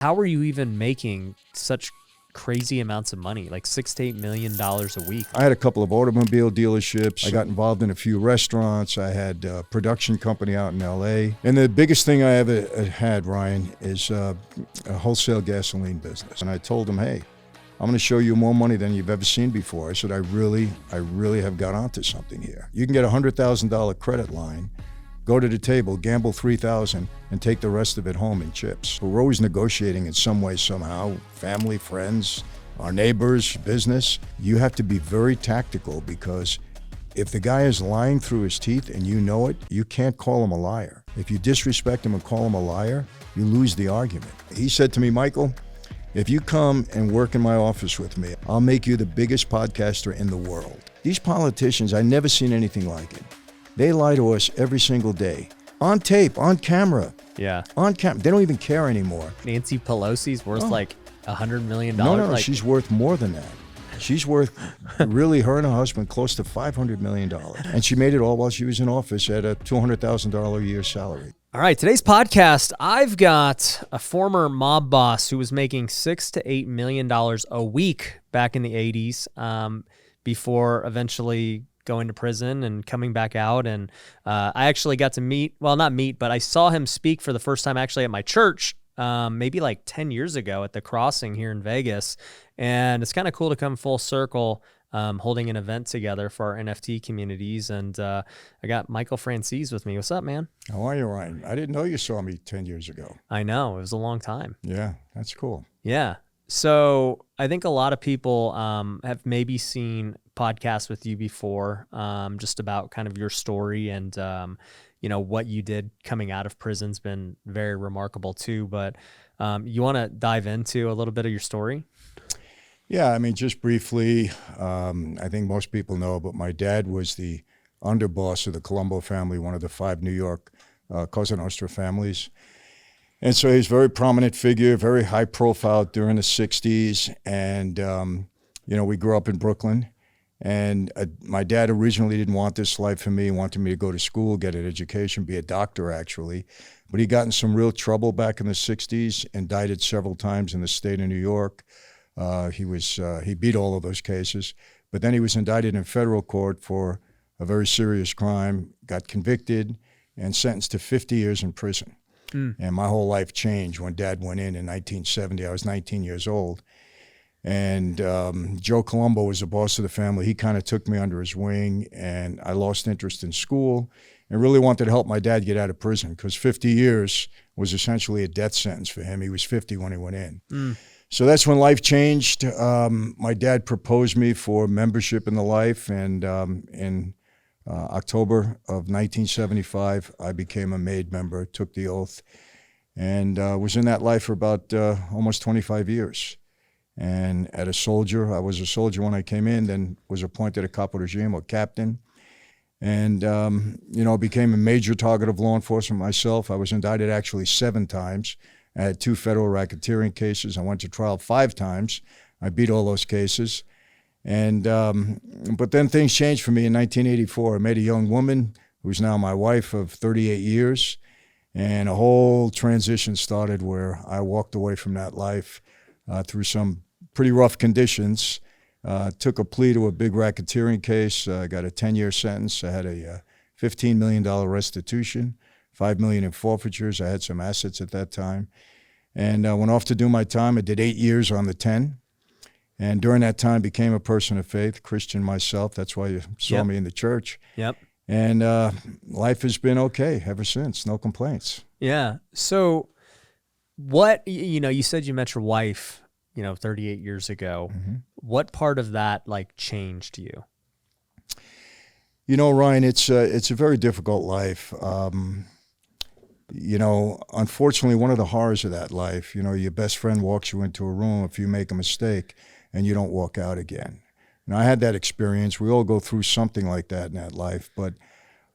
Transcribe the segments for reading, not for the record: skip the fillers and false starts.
How are you even making such crazy amounts of money, like $6 to $8 million a week? I had a couple of automobile dealerships. I got involved in a few restaurants. I had a production company out in LA. And the biggest thing I ever had, Ryan, is a wholesale gasoline business. And I told them, hey, I'm going to show you more money than you've ever seen before. I said, I really have got onto something here. You can get a $100,000 credit line, go to the table, gamble $3,000, and take the rest of it home in chips. But we're always negotiating in some way, somehow, family, friends, our neighbors, business. You have to be very tactical, because if the guy is lying through his teeth and you know it, you can't call him a liar. If you disrespect him and call him a liar, you lose the argument. He said to me, Michael, if you come and work in my office with me, I'll make you the biggest podcaster in the world. These politicians, I've never seen anything like it. They lie to us every single day. On tape, on camera. Yeah. On camera. They don't even care anymore. Nancy Pelosi's worth like $100 million. No, she's worth more than that. She's worth, really, her and her husband, close to $500 million. And she made it all while she was in office at a $200,000 a year salary. All right, today's podcast, I've got a former mob boss who was making $6 to $8 million a week back in the 80s before eventually going to prison and coming back out. And I actually got to meet, well, not meet, but I saw him speak for the first time actually at my church maybe like 10 years ago at the Crossing here in Vegas. And it's kind of cool to come full circle holding an event together for our NFT communities. And I got Michael Franzese with me. What's up, man? How are you, Ryan? I didn't know you saw me 10 years ago. I know. It was a long time. Yeah, that's cool. Yeah. So I think a lot of people have maybe seen podcasts with you before, just about kind of your story and, what you did coming out of prison's been very remarkable too. But you want to dive into a little bit of your story? Yeah, I mean, just briefly, I think most people know, but my dad was the underboss of the Colombo family, one of the 5 New York Cosa Nostra families. And so he's a very prominent figure, very high profile during the 60s. And, we grew up in Brooklyn. And my dad originally didn't want this life for me. He wanted me to go to school, get an education, be a doctor, actually. But he got in some real trouble back in the 60s, indicted several times in the state of New York. He beat all of those cases. But then he was indicted in federal court for a very serious crime, got convicted, and sentenced to 50 years in prison. And my whole life changed when Dad went in 1970. I was 19 years old. And Joe Colombo was the boss of the family. He kind of took me under his wing, and I lost interest in school and really wanted to help my dad get out of prison, because 50 years was essentially a death sentence for him. He was 50 when he went in. So that's when life changed. My dad proposed me for membership in the Life, and in October of 1975, I became a made member, took the oath, and was in that life for about almost 25 years. And I was a soldier when I came in, then was appointed a capo regime, or captain, and became a major target of law enforcement myself. I was indicted actually 7 times. I had 2 federal racketeering cases. I went to trial 5 times. I beat all those cases. And but then things changed for me in 1984. I met a young woman who's now my wife of 38 years, and a whole transition started where I walked away from that life through some pretty rough conditions. Took a plea to a big racketeering case. I got a 10-year sentence. I had a $15 million restitution, $5 million in forfeitures. I had some assets at that time. And I went off to do my time. I did 8 years on the 10. And during that time, became a person of faith, Christian myself. That's why you saw me in the church. Yep. And life has been okay ever since. No complaints. Yeah. So what, you said you met your wife, 38 years ago. Mm-hmm. What part of that changed you? Ryan, it's a very difficult life. Unfortunately, one of the horrors of that life, your best friend walks you into a room if you make a mistake and you don't walk out again. And I had that experience. We all go through something like that in that life. But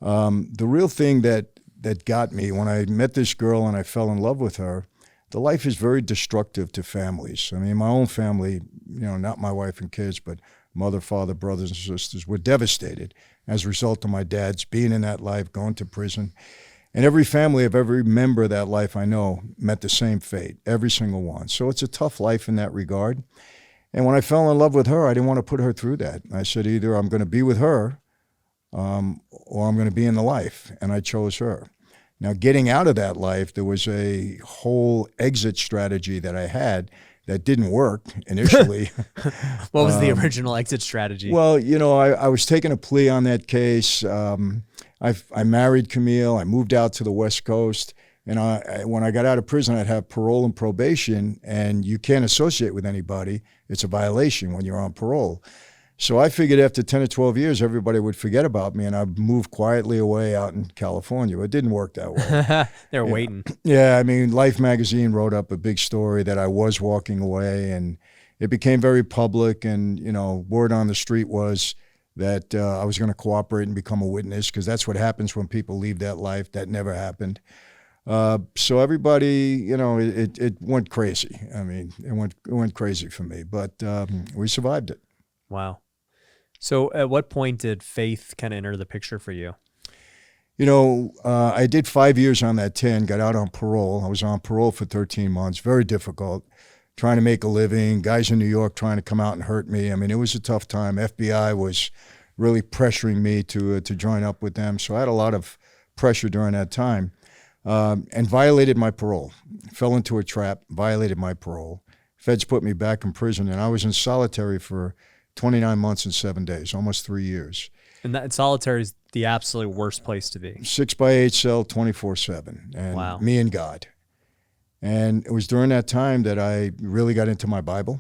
the real thing that got me, when I met this girl and I fell in love with her, the life is very destructive to families. I mean, my own family, not my wife and kids, but mother, father, brothers and sisters were devastated as a result of my dad's being in that life, going to prison. And every family of every member of that life I know met the same fate, every single one. So it's a tough life in that regard. And when I fell in love with her, I didn't want to put her through that. I said, either I'm going to be with her or I'm going to be in the life. And I chose her. Now, getting out of that life, there was a whole exit strategy that I had that didn't work initially. What was the original exit strategy? Well, I was taking a plea on that case. I married Camille. I moved out to the West Coast. And when I got out of prison, I'd have parole and probation, and you can't associate with anybody. It's a violation when you're on parole. So I figured after 10 or 12 years, everybody would forget about me, and I'd move quietly away out in California. It didn't work that way. They're waiting. Yeah, I mean, Life magazine wrote up a big story that I was walking away, and it became very public, and, word on the street was that I was going to cooperate and become a witness, because that's what happens when people leave that life. That never happened. So everybody, it went crazy. I mean, it went crazy for me, but we survived it. Wow. So at what point did faith kind of enter the picture for you? I did 5 years on that 10, got out on parole. I was on parole for 13 months, very difficult, trying to make a living, guys in New York trying to come out and hurt me. I mean, it was a tough time. FBI was really pressuring me to join up with them. So I had a lot of pressure during that time. And violated my parole, fell into a trap, violated my parole. Feds put me back in prison, and I was in solitary for 29 months and 7 days, almost 3 years. And that solitary is the absolute worst place to be. 6x8 cell, 24/7, and wow. Me and God. And it was during that time that I really got into my Bible.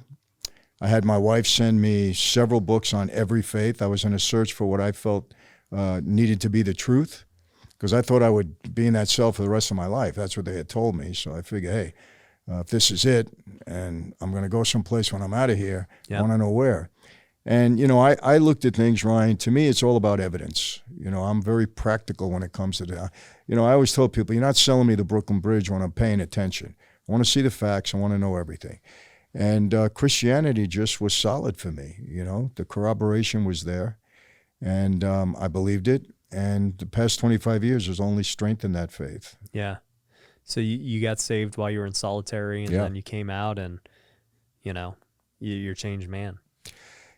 I had my wife send me several books on every faith. I was in a search for what I felt needed to be the truth, because I thought I would be in that cell for the rest of my life. That's what they had told me. So I figured, hey, if this is it, and I'm going to go someplace when I'm out of here, I want to know where. And, I looked at things, Ryan. To me, it's all about evidence. I'm very practical when it comes to that. I always tell people, you're not selling me the Brooklyn Bridge when I'm paying attention. I want to see the facts. I want to know everything. And Christianity just was solid for me. The corroboration was there, and I believed it. And the past 25 years has only strengthened that faith. Yeah. So you got saved while you were in solitary, and then you came out, and, you're a changed man.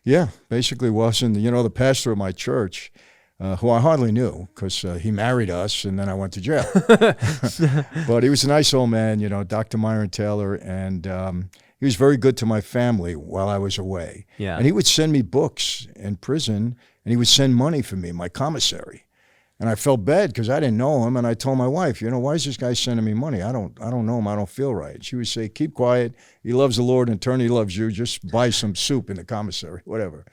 Yeah, basically was. And, the pastor of my church, who I hardly knew, because he married us, and then I went to jail. But he was a nice old man, Dr. Myron Taylor, and he was very good to my family while I was away. Yeah. And he would send me books in prison, and he would send money for me, my commissary. And I felt bad because I didn't know him, and I told my wife, why is this guy sending me money? I don't know him. I don't feel right. She would say, keep quiet. He loves the Lord, and turn he loves you. Just buy some soup in the commissary, whatever.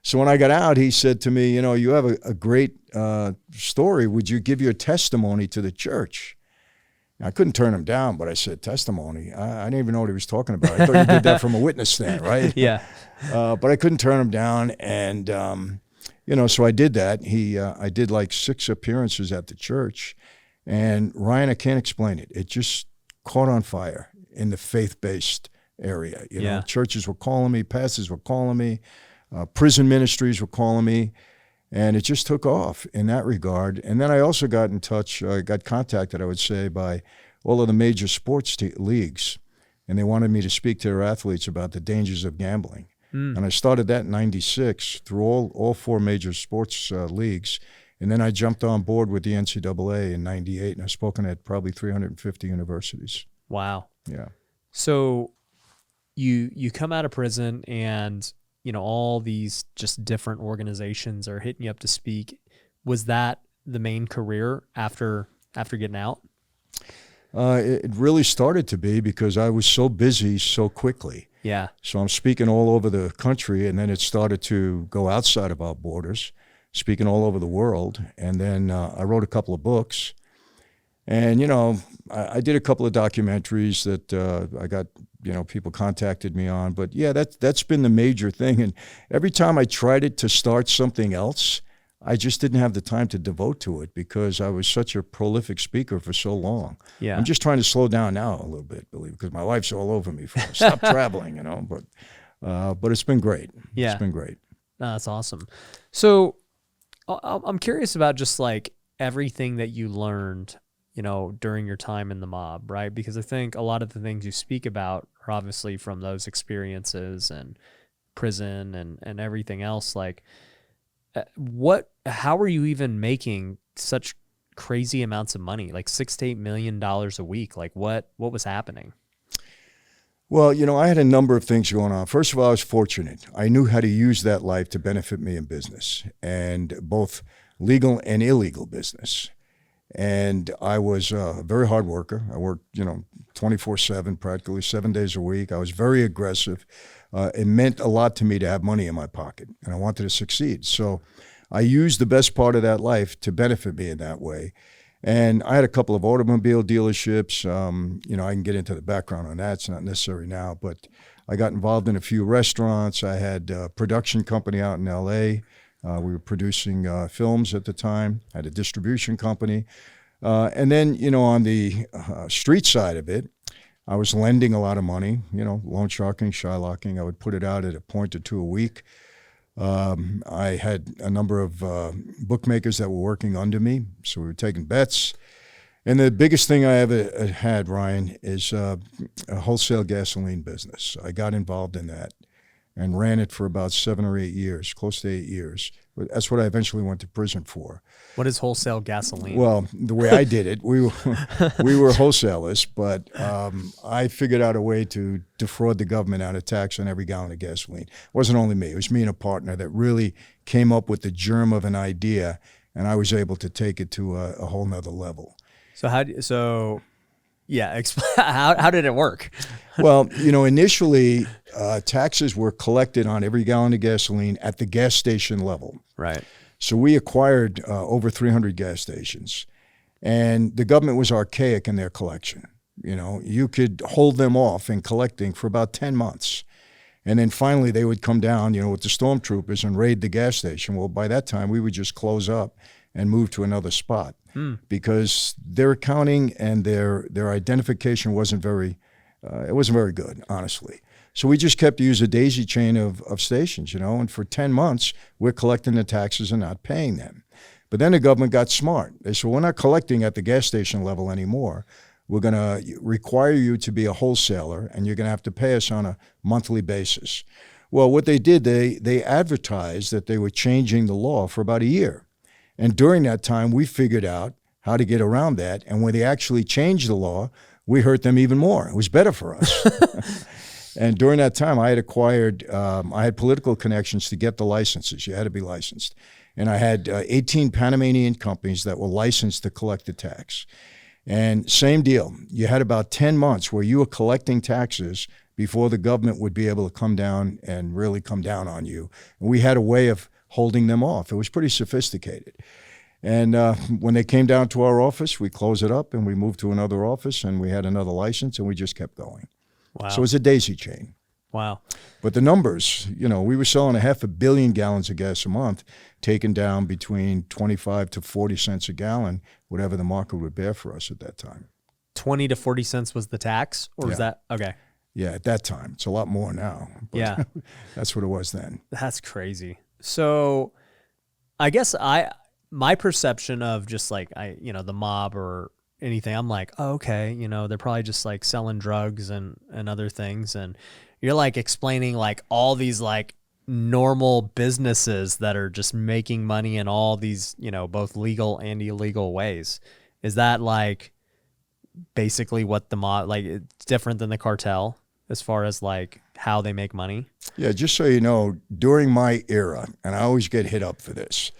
So when I got out, he said to me, you have a great story. Would you give your testimony to the church? I couldn't turn him down, but I said, testimony? I didn't even know what he was talking about. I thought you did that from a witness stand, right? Yeah. But I couldn't turn him down, and so I did that. I did like 6 appearances at the church, and Ryan, I can't explain it. It just caught on fire in the faith-based area. Churches were calling me, pastors were calling me, prison ministries were calling me, and it just took off in that regard. And then I also got in touch, got contacted, I would say, by all of the major sports leagues, and they wanted me to speak to their athletes about the dangers of gambling. And I started that in 96 through all 4 major sports leagues. And then I jumped on board with the NCAA in 98, and I've spoken at probably 350 universities. Wow. Yeah. So you come out of prison, and, all these just different organizations are hitting you up to speak. Was that the main career after getting out? It really started to be, because I was so busy so quickly. Yeah. So I'm speaking all over the country, and then it started to go outside of our borders, speaking all over the world. And then I wrote a couple of books. And, I did a couple of documentaries that I got, people contacted me on. But, yeah, that's been the major thing. And every time I tried to start something else, I just didn't have the time to devote to it, because I was such a prolific speaker for so long. Yeah. I'm just trying to slow down now a little bit, because my wife's all over me for stop traveling, but it's been great. Yeah. It's been great. That's awesome. So I'm curious about just like everything that you learned during your time in the mob, right? Because I think a lot of the things you speak about are obviously from those experiences and prison and everything else. Like, how are you even making such crazy amounts of money, like $6 to $8 million a week? Like what was happening? Well, I had a number of things going on. First of all, I was fortunate. I knew how to use that life to benefit me in business, and both legal and illegal business. And I was a very hard worker. I worked, 24/7, practically 7 days a week. I was very aggressive. It meant a lot to me to have money in my pocket, and I wanted to succeed. So I used the best part of that life to benefit me in that way. And I had a couple of automobile dealerships. I can get into the background on that. It's not necessary now, but I got involved in a few restaurants. I had a production company out in L.A. We were producing films at the time. I had a distribution company. And then, on the street side of it, I was lending a lot of money, loan sharking, shylocking. I would put it out at a point or two a week. I had a number of bookmakers that were working under me, so we were taking bets. And the biggest thing I ever had, Ryan, is a wholesale gasoline business. I got involved in that and ran it for about 7 or 8 years, close to 8 years. That's what I eventually went to prison for. What is wholesale gasoline? Well, the way I did it, we were wholesalers, but I figured out a way to defraud the government out of tax on every gallon of gasoline. It wasn't only me. It was me and a partner that really came up with the germ of an idea, and I was able to take it to a whole nother level. So how did it work? Well, initially taxes were collected on every gallon of gasoline at the gas station level. Right. So we acquired over 300 gas stations, and the government was archaic in their collection. You could hold them off in collecting for about 10 months. And then finally they would come down, with the stormtroopers and raid the gas station. Well, by that time we would just close up and move to another spot because their accounting and their identification wasn't very good, honestly. So we just kept to use a daisy chain of stations, and for 10 months, we're collecting the taxes and not paying them. But then the government got smart. They said, we're not collecting at the gas station level anymore. We're going to require you to be a wholesaler, and you're going to have to pay us on a monthly basis. Well, what they did, they advertised that they were changing the law for about a year. And during that time, we figured out how to get around that. And when they actually changed the law, we hurt them even more. It was better for us. And during that time, I had political connections to get the licenses. You had to be licensed. And I had 18 Panamanian companies that were licensed to collect the tax. And same deal. You had about 10 months where you were collecting taxes before the government would be able to come down and really come down on you. And we had a way of holding them off. It was pretty sophisticated. And when they came down to our office, we closed it up and we moved to another office and we had another license and we just kept going. Wow. So it was a daisy chain. Wow. But the numbers, we were selling 500 million gallons of gas a month, taking down between 25 to 40 cents a gallon, whatever the market would bear for us at that time. 20 to 40 cents was the tax, or was that okay? Yeah, at that time. It's a lot more now. But yeah. That's what it was then. That's crazy. So I guess my perception of just like the mob or anything, I'm like, oh, okay, they're probably just like selling drugs and other things. And you're like explaining like all these like normal businesses that are just making money in all these, both legal and illegal ways. Is that like basically what the mob, like it's different than the cartel as far as like how they make money? Yeah, just so you know, during my era, and I always get hit up for this,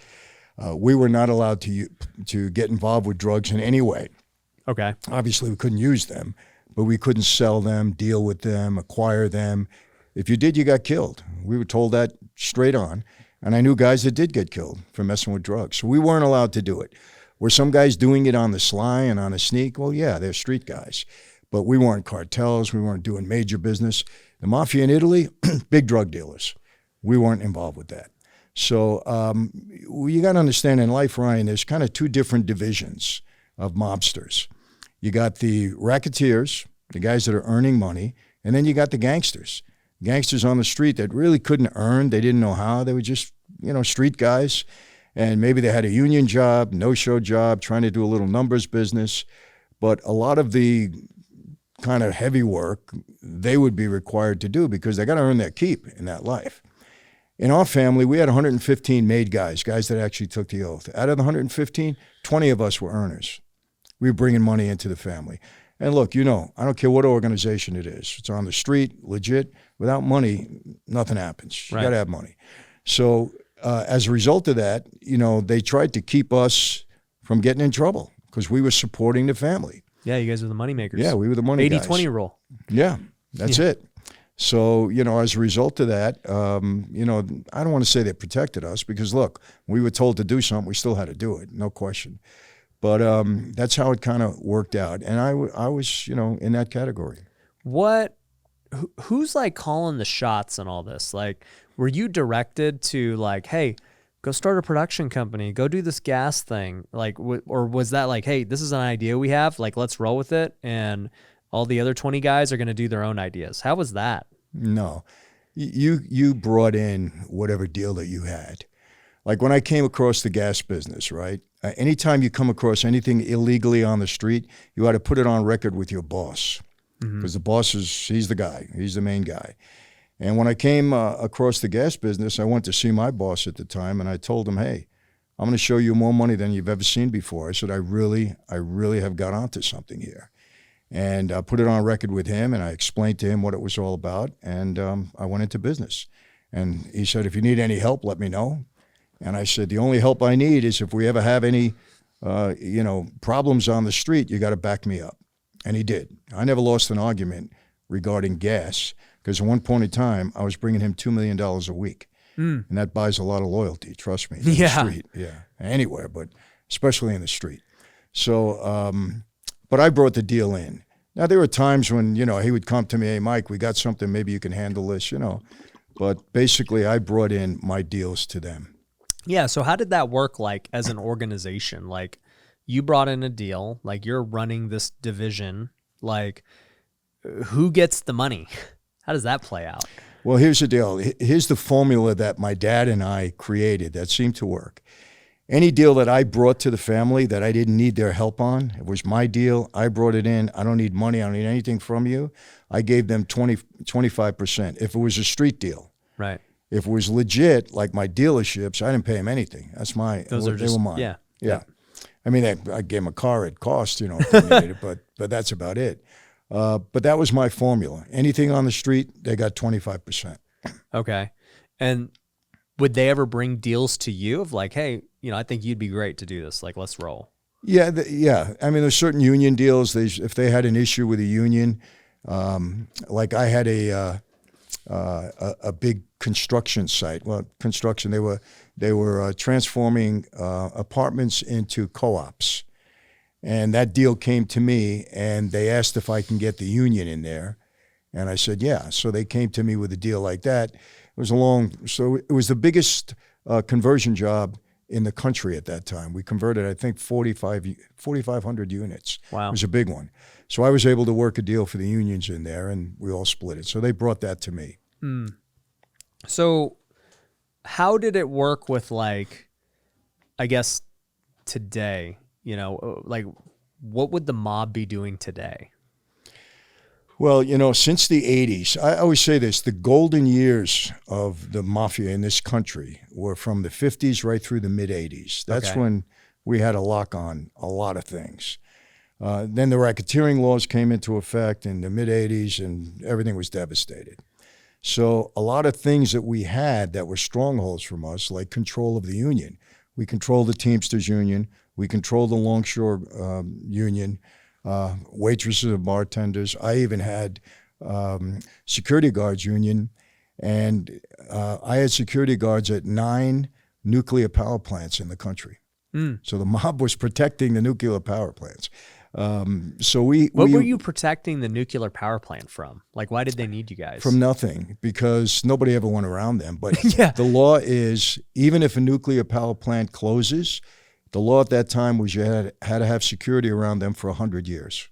we were not allowed to get involved with drugs in any way. Okay. Obviously, we couldn't use them, but we couldn't sell them, deal with them, acquire them. If you did, you got killed. We were told that straight on. And I knew guys that did get killed for messing with drugs. So we weren't allowed to do it. Were some guys doing it on the sly and on a sneak? Well, yeah, they're street guys. But we weren't cartels. We weren't doing major business. The mafia in Italy, big drug dealers. We weren't involved with that. So you got to understand in life, Ryan, there's kind of two different divisions of mobsters. You got the racketeers, the guys that are earning money, and then you got the gangsters. Gangsters on the street that really couldn't earn. They didn't know how. They were just, street guys. And maybe they had a union job, no-show job, trying to do a little numbers business. But a lot of the kind of heavy work they would be required to do because they got to earn their keep in that life. In our family, we had 115 made guys that actually took the oath. Out of the 115, 20 of us were earners. We were bringing money into the family. And look, I don't care what organization it is. It's on the street, legit. Without money, nothing happens. You got to have money. So as a result of that, they tried to keep us from getting in trouble because we were supporting the family. Yeah, you guys were the money makers. Yeah, we were the money guys. 80-20 rule. Yeah, that's it. So, as a result of that, I don't want to say they protected us because, look, we were told to do something. We still had to do it, no question. But that's how it kind of worked out. And I was, in that category. Who's like calling the shots and all this? Like, were you directed to like, hey, go start a production company, go do this gas thing? Like, or was that like, hey, this is an idea we have, like, let's roll with it. And all the other 20 guys are going to do their own ideas. How was that? No, you brought in whatever deal that you had. Like when I came across the gas business, right? Anytime you come across anything illegally on the street, you had to put it on record with your boss because the boss he's the guy. He's the main guy. And when I came across the gas business, I went to see my boss at the time and I told him, hey, I'm going to show you more money than you've ever seen before. I said, I really have got onto something here. And I put it on record with him, and I explained to him what it was all about, and I went into business. And he said, if you need any help, let me know. And I said, the only help I need is if we ever have any, problems on the street, you got to back me up. And he did. I never lost an argument regarding gas, because at one point in time, I was bringing him $2 million a week. And that buys a lot of loyalty, trust me, in the street. Yeah, anywhere, but especially in the street. So, but I brought the deal in. Now, there were times when, he would come to me, hey, Mike, we got something, maybe you can handle this, But basically, I brought in my deals to them. Yeah, so how did that work, like, as an organization? Like, you brought in a deal, like, you're running this division. Like, who gets the money? How does that play out? Well, here's the deal. Here's the formula that my dad and I created that seemed to work. Any deal that I brought to the family that I didn't need their help on, it was my deal. I brought it in. I don't need money. I don't need anything from you. I gave them 25%. If it was a street deal. Right. If it was legit, like my dealerships, I didn't pay them anything. That's my, they were mine. Yeah. I mean, I gave them a car at cost, if they needed it, but that's about it. But that was my formula. Anything on the street, they got 25%. Okay. And would they ever bring deals to you of like, hey, I think you'd be great to do this. Like, let's roll. Yeah. I mean, there's certain union deals. If they had an issue with a union, like I had a big construction site. Well, construction, they were transforming apartments into co-ops. And that deal came to me, and they asked if I can get the union in there. And I said, yeah. So they came to me with a deal like that. So it was the biggest conversion job in the country at that time. We converted, I think, 4,500 units. Wow. It was a big one. So I was able to work a deal for the unions in there, and we all split it. So they brought that to me. So how did it work with, like, I guess today, like what would the mob be doing today? Well, since the 80s, I always say this, the golden years of the mafia in this country were from the 50s right through the mid-80s. That's when we had a lock on a lot of things. Then the racketeering laws came into effect in the mid-80s, and everything was devastated. So a lot of things that we had that were strongholds from us, like control of the union. We controlled the Teamsters Union. We controlled the Longshore Union. Waitresses and bartenders. I even had security guards union, and I had security guards at 9 nuclear power plants in the country. So the mob was protecting the nuclear power plants. So what were you protecting the nuclear power plant from? Like, why did they need you guys? From nothing, because nobody ever went around them. But the law is, even if a nuclear power plant closes, the law at that time was you had to have security around them for 100 years.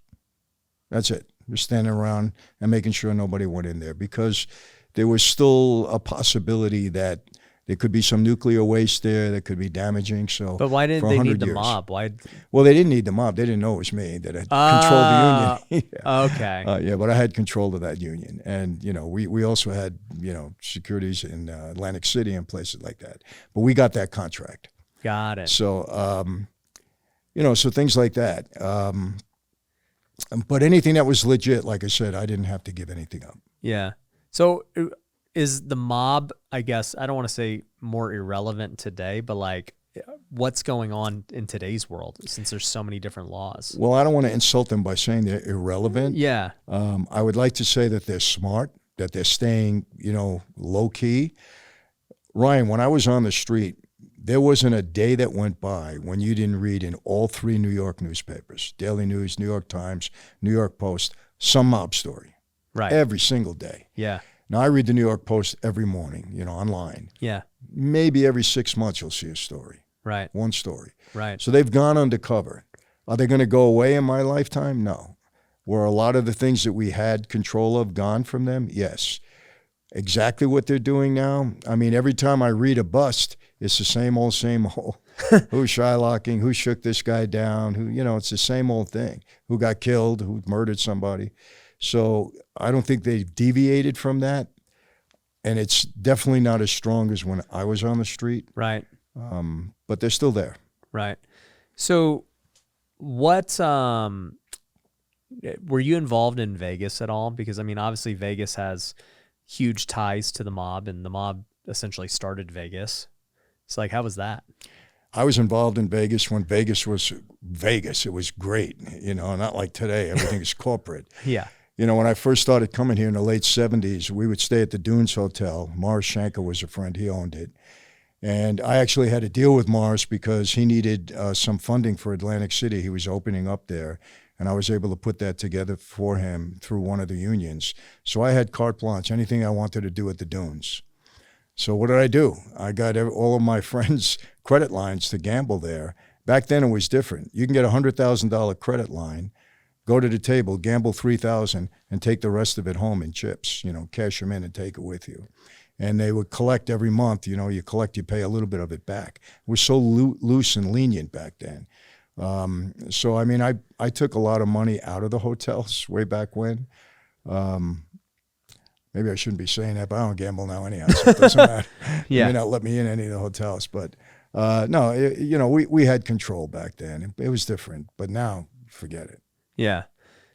That's it. Just standing around and making sure nobody went in there, because there was still a possibility that There could be some nuclear waste there that could be damaging. So, But why didn't for they 100 need the years. mob? Why? Well, they didn't need the mob. They didn't know it was me that had controlled the union. Yeah. Okay. Yeah, but I had control of that union. And, we also had, securities in Atlantic City and places like that. But we got that contract. Got it. So, so things like that. But anything that was legit, like I said, I didn't have to give anything up. Yeah. So is the mob, I guess, I don't want to say more irrelevant today, but like what's going on in today's world since there's so many different laws? Well, I don't want to insult them by saying they're irrelevant. Yeah. I would like to say that they're smart, that they're staying, low key. Ryan, when I was on the street, there wasn't a day that went by when you didn't read in all 3 New York newspapers, Daily News, New York Times, New York Post, some mob story. Right. Every single day. Yeah. Now, I read the New York Post every morning, online. Yeah. Maybe every 6 months you'll see a story. Right. One story. Right. So they've gone undercover. Are they going to go away in my lifetime? No. Were a lot of the things that we had control of gone from them? Yes. Exactly what they're doing now? I mean, every time I read a bust, it's the same old. Who's Shylocking? Who shook this guy down? Who, it's the same old thing. Who got killed? Who murdered somebody? So I don't think they've deviated from that. And it's definitely not as strong as when I was on the street. Right. But they're still there. Right. So what, were you involved in Vegas at all? Because I mean, obviously Vegas has huge ties to the mob and the mob essentially started Vegas. So like, how was that? I was involved in Vegas when Vegas was Vegas. It was great, not like today. Everything is corporate. Yeah. When I first started coming here in the late 70s, we would stay at the Dunes Hotel. Morris Shanker was a friend. He owned it. And I actually had to deal with Morris because he needed some funding for Atlantic City. He was opening up there. And I was able to put that together for him through one of the unions. So I had carte blanche, anything I wanted to do at the Dunes. So what did I do? I got all of my friends' credit lines to gamble there. Back then it was different. You can get a $100,000 credit line, go to the table, gamble $3,000, and take the rest of it home in chips. Cash them in and take it with you. And they would collect every month. You collect, you pay a little bit of it back. It was so loose and lenient back then. So I mean, I took a lot of money out of the hotels way back when. Maybe I shouldn't be saying that, but I don't gamble now anyhow, so it doesn't matter. Yeah. They may not let me in any of the hotels, but no, we had control back then. It was different, but now forget it. Yeah.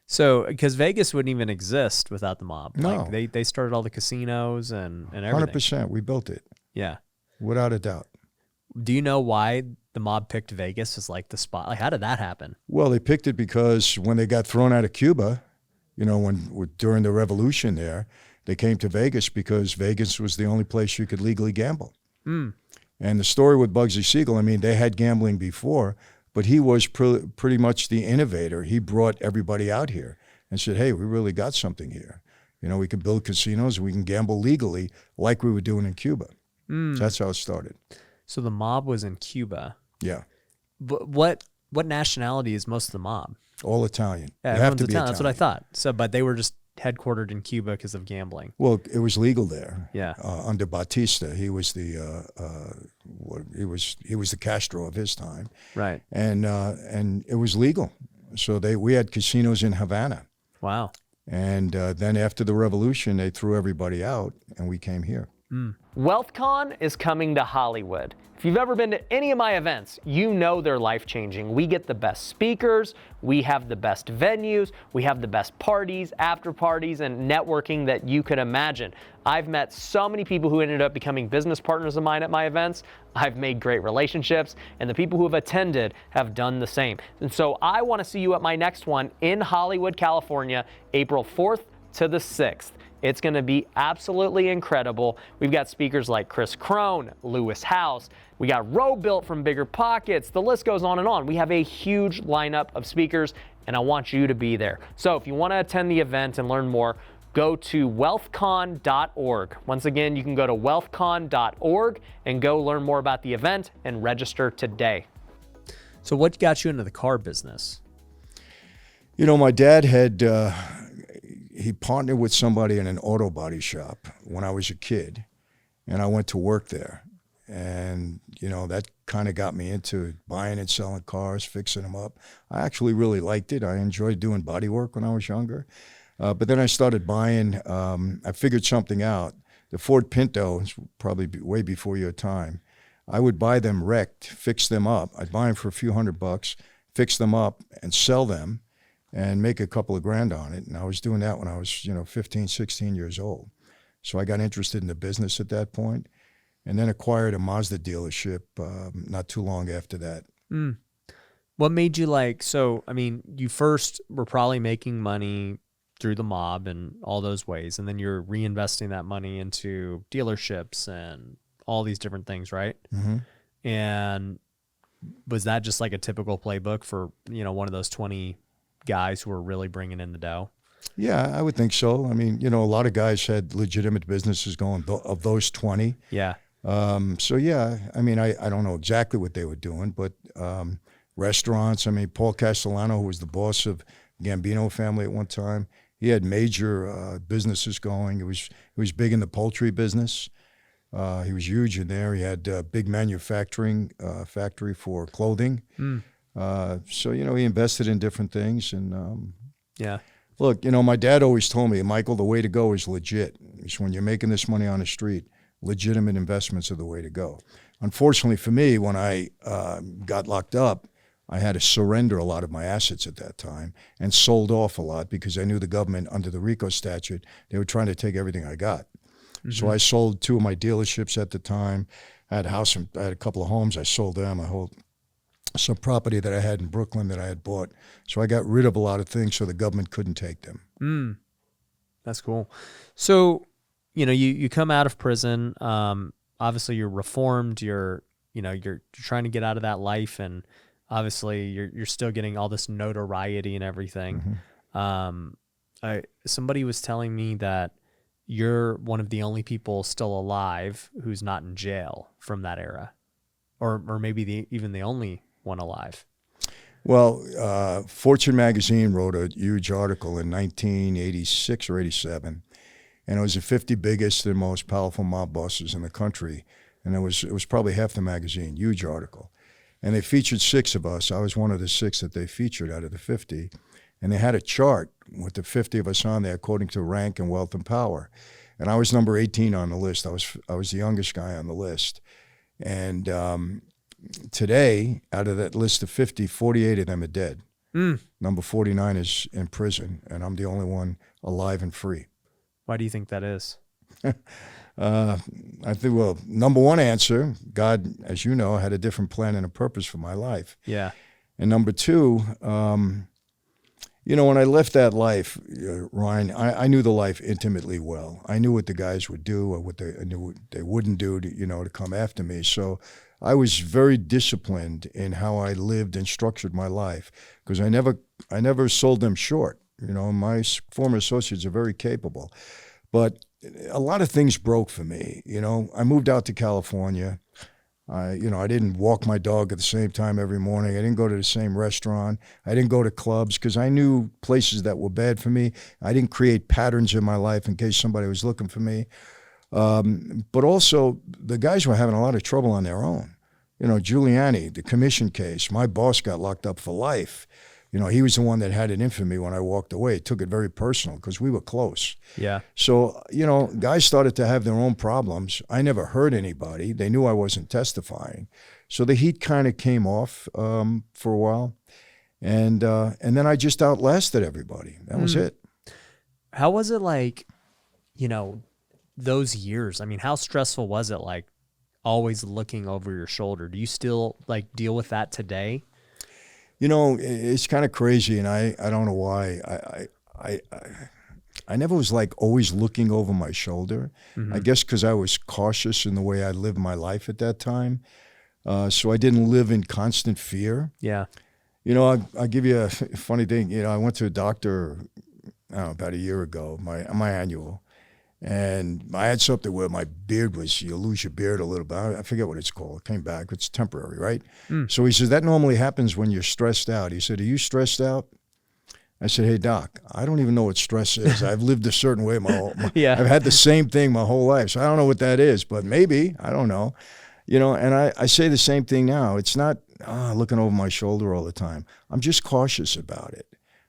So, because Vegas wouldn't even exist without the mob. No. Like they started all the casinos and everything. 100%. We built it. Yeah. Without a doubt. Do you know why the mob picked Vegas as like the spot? Like, how did that happen? Well, they picked it because when they got thrown out of Cuba, during the revolution there, they came to Vegas because Vegas was the only place you could legally gamble. Mm. And the story with Bugsy Siegel, I mean, they had gambling before, but he was pretty much the innovator. He brought everybody out here and said, hey, we really got something here. We can build casinos, we can gamble legally like we were doing in Cuba. Mm. So that's how it started. So the mob was in Cuba. Yeah. But what nationality is most of the mob? All Italian. Yeah, you have to everyone's be Italian. That's what I Italian. thought. So, but they were just headquartered in Cuba because of gambling. Well, it was legal there. Yeah. Under Batista, he was the he was the Castro of his time. Right. And it was legal. So we had casinos in Havana. Wow. And then after the revolution, they threw everybody out, and we came here. Mm. WealthCon is coming to Hollywood. If you've ever been to any of my events, you know they're life-changing. We get the best speakers, we have the best venues, we have the best parties, after parties, and networking that you could imagine. I've met so many people who ended up becoming business partners of mine at my events. I've made great relationships, and the people who have attended have done the same. And so I want to see you at my next one in Hollywood, California, April 4th to the 6th. It's going to be absolutely incredible. We've got speakers like Chris Crone, Lewis House. We got Roe Built from Bigger Pockets. The list goes on and on. We have a huge lineup of speakers, and I want you to be there. So if you want to attend the event and learn more, go to wealthcon.org. Once again, you can go to wealthcon.org and go learn more about the event and register today. So what got you into the car business? My dad had... he partnered with somebody in an auto body shop when I was a kid, and I went to work there. And, that kind of got me into buying and selling cars, fixing them up. I actually really liked it. I enjoyed doing body work when I was younger. But then I started buying, I figured something out. The Ford Pinto is probably way before your time. I would buy them wrecked, fix them up. I'd buy them for a few $100, fix them up and sell them and make a couple of grand on it. And I was doing that when I was, 15, 16 years old. So I got interested in the business at that point, and then acquired a Mazda dealership not too long after that. Mm. What made you you first were probably making money through the mob and all those ways, and then you're reinvesting that money into dealerships and all these different things, right? Mm-hmm. And was that just like a typical playbook for, one of those 20 guys who were really bringing in the dough? Yeah, I would think so. I mean, a lot of guys had legitimate businesses going of those 20. Yeah. So, yeah, I mean, I don't know exactly what they were doing, but restaurants, I mean, Paul Castellano, who was the boss of Gambino family at one time, he had major businesses going. He was big in the poultry business. He was huge in there. He had a big manufacturing factory for clothing. Mm. So, he invested in different things. And yeah. Look, my dad always told me, Michael, the way to go is legit. It's when you're making this money on the street, legitimate investments are the way to go. Unfortunately for me, when I got locked up, I had to surrender a lot of my assets at that time and sold off a lot because I knew the government, under the RICO statute, they were trying to take everything I got. Mm-hmm. So I sold 2 of my dealerships at the time. I had a couple of homes. I sold them. I hold some property that I had in Brooklyn that I had bought. So I got rid of a lot of things so the government couldn't take them. Mm. That's cool. So, you come out of prison. Obviously you're reformed. You're trying to get out of that life, and obviously you're still getting all this notoriety and everything. Mm-hmm. Somebody was telling me that you're one of the only people still alive who's not in jail from that era, or maybe even the only one alive. Well, Fortune magazine wrote a huge article in 1986 or 87, and it was the 50 biggest and most powerful mob bosses in the country, and it was probably half the magazine. Huge article, and they featured 6 of us. I was one of the 6 that they featured out of the 50, and they had a chart with the 50 of us on there according to rank and wealth and power, and I was number 18 on the list. I was the youngest guy on the list, and today, out of that list of 50, 48 of them are dead. Mm. Number 49 is in prison, and I'm the only one alive and free. Why do you think that is? I think, number one answer, God, as you know, had a different plan and a purpose for my life. Yeah. And number 2, when I left that life, Ryan, I knew the life intimately well. I knew what the guys would do or I knew what they wouldn't do to come after me. So I was very disciplined in how I lived and structured my life because I never sold them short. My former associates are very capable, but a lot of things broke for me. I moved out to California. I didn't walk my dog at the same time every morning. I didn't go to the same restaurant. I didn't go to clubs because I knew places that were bad for me. I didn't create patterns in my life in case somebody was looking for me. But also, the guys were having a lot of trouble on their own. Giuliani, the commission case, my boss got locked up for life. He was the one that had it in for me when I walked away. Took it very personal because we were close. Yeah. So, guys started to have their own problems. I never hurt anybody. They knew I wasn't testifying. So the heat kind of came off for a while. And then I just outlasted everybody. That was it. How was it like, those years? I mean, how stressful was it, like, always looking over your shoulder? Do you still, like, deal with that today? It's kind of crazy, and I don't know why. I never was, like, always looking over my shoulder. Mm-hmm. I guess because I was cautious in the way I lived my life at that time. So I didn't live in constant fear. Yeah. I'll give you a funny thing. I went to a doctor about a year ago, my annual. And I had something where my beard you lose your beard a little bit. I forget what it's called. It came back. It's temporary, right? Mm. So he says, that normally happens when you're stressed out. He said, are you stressed out? I said, hey, doc, I don't even know what stress is. I've lived a certain way I've had the same thing my whole life. So I don't know what that is, but maybe, I don't know. And I say the same thing now. It's not looking over my shoulder all the time. I'm just cautious about it.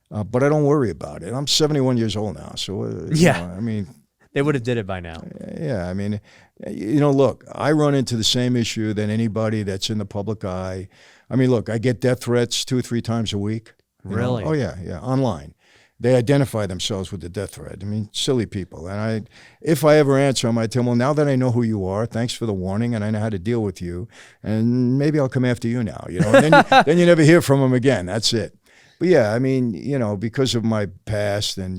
But I don't worry about it. I'm 71 years old now. So, Yeah. I mean, They would have did it by now. yeah, I mean, look, I run into the same issue that anybody that's in the public eye. I mean, look, I get death threats 2 or 3 times a week. Really? Oh, yeah, online. They identify themselves with the death threat. I mean, silly people. And if I ever answer them, I tell them, well, now that I know who you are, thanks for the warning, and I know how to deal with you, and maybe I'll come after you now. And then you never hear from them again. That's it. But yeah, I mean, because of my past and,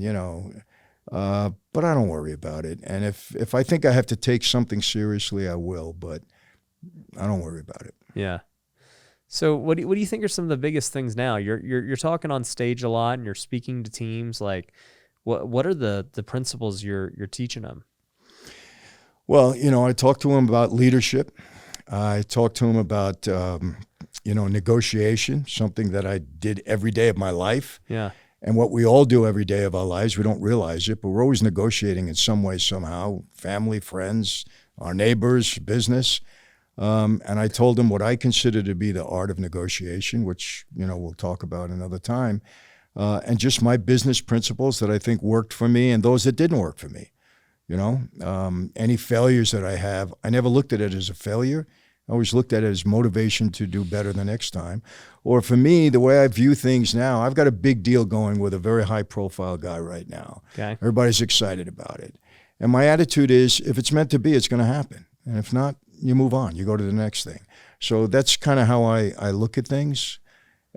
but I don't worry about it. And if I think I have to take something seriously, I will, but I don't worry about it. Yeah. So what do you think are some of the biggest things now? You're talking on stage a lot and you're speaking to teams. Like what are the principles you're teaching them? Well, I talk to them about leadership. I talk to them about negotiation, something that I did every day of my life. Yeah. And what we all do every day of our lives, we don't realize it, but we're always negotiating in some way, somehow, family, friends, our neighbors, business. And I told them what I consider to be the art of negotiation, which, we'll talk about another time, and just my business principles that I think worked for me and those that didn't work for me. Any failures that I have, I never looked at it as a failure. I always looked at it as motivation to do better the next time. Or for me, the way I view things now, I've got a big deal going with a very high-profile guy right now. Okay. Everybody's excited about it. And my attitude is, if it's meant to be, it's going to happen. And if not, you move on. You go to the next thing. So that's kind of how I look at things.